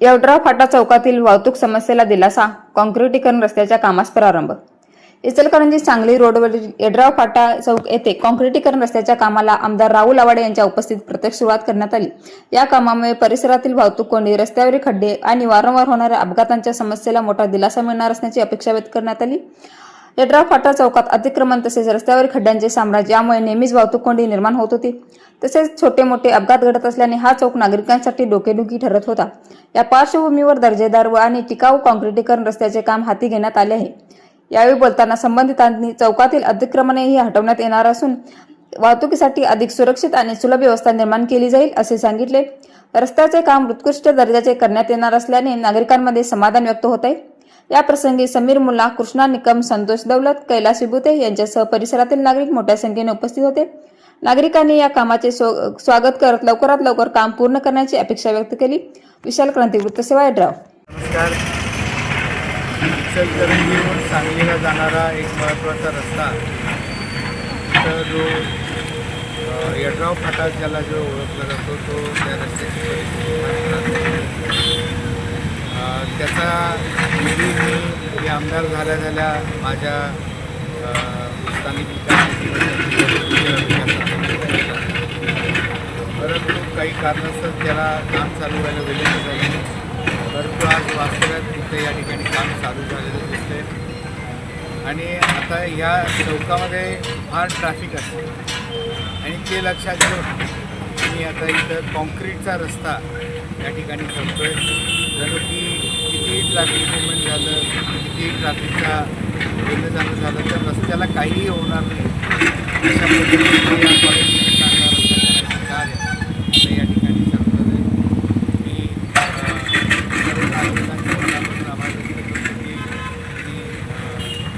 येवड्राव फाटा चौकातील वाहतूक समस्येला दिलासा, काँक्रिटीकरण रस्त्याच्या कामास प्रारंभ। इचलकरंजी सांगली रोडवरील येवड्राव फाटा चौक येथे काँक्रिटीकरण रस्त्याच्या कामाला आमदार राहुल आवाडे यांच्या उपस्थितीत प्रत्यक्ष सुरुवात करण्यात आली। या कामामुळे परिसरातील वाहतूक कोंडी, रस्त्यावरील खड्डे आणि वारंवार होणाऱ्या अपघातांच्या समस्येला मोठा दिलासा मिळणार असल्याची अपेक्षा व्यक्त करण्यात आली। येवड्राव फाटा चौकात अतिक्रमण तसेच रस्त्यावरील खड्ड्यांचे साम्राज्य यामुळे नेहमीच वाहतूक कोंडी निर्माण होत होती। तसेच छोटे मोठे अपघात घडत असल्याने हा चौक नागरिकांसाठी डोकेदुखी ठरत होता। या पार्श्वभूमीवर दर्जेदार व आणि टिकाऊ काँक्रिटीकरण रस्त्याचे काम हाती घेण्यात आले आहे। यावेळी बोलताना संबंधितांनी चौकातील अतिक्रमणेही हटवण्यात येणार असून वाहतुकीसाठी अधिक सुरक्षित आणि सुलभ व्यवस्था निर्माण केली जाईल असे सांगितले। रस्त्याचे काम उत्कृष्ट दर्जाचे करण्यात येणार असल्याने नागरिकांमध्ये समाधान व्यक्त होत आहे। या प्रसंगी समीर मुल्ला, कृष्णा निकम, संतोष दौलत, कैलास विभूते यांच्यासह परिसरातील नागरिक मोठ्या संख्येने उपस्थित होते। नागरिकांनी या कामाचे स्वागत करत लवकरात लवकर काम पूर्ण करण्याची अपेक्षा व्यक्त केली। विशाल क्रांती वृत्तसेवा येवड्राव। नमस्कार। इचलकरंजीहून सांगलीला जाणारा एक महत्त्वाचा रस्ता तर जो येवड्राव फाटा ज्याला जो ओळखला जातो तो त्या रस्त्याची परिस्थिती त्याचा निधी मी आमदार झाल्या माझ्या स्थानिक परंतु काही कारणास्तव त्याला काम चालू व्हायला विलंब झाले, परंतु आज वास्तव्यात तिथे या ठिकाणी काम चालू झालेलं दिसते आणि आता या चौकामध्ये फार ट्रॅफिक असते आणि ते लक्षात घेऊन मी आता इथं कॉन्क्रीटचा रस्ता या ठिकाणी करतो आहे। जणू की कितीही ट्रॅफिक मुवमेंट झालं, कितीही ट्रॅफिकचा येणं जाणं झालं तर रस्त्याला काहीही होणार नाही अशा पद्धतीने या कॉलेजमध्ये चांगला रस्ता करायचं कार्य या ठिकाणी चालतं आहे। मी सर्व नागरिकांच्या मनापासून आभार व्यक्त करतो की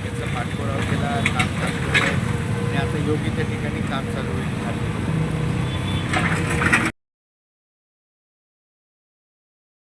याचा पाठपुरावा केला, काम चालू आहे आणि आता योग्य त्या ठिकाणी काम चालू होईल।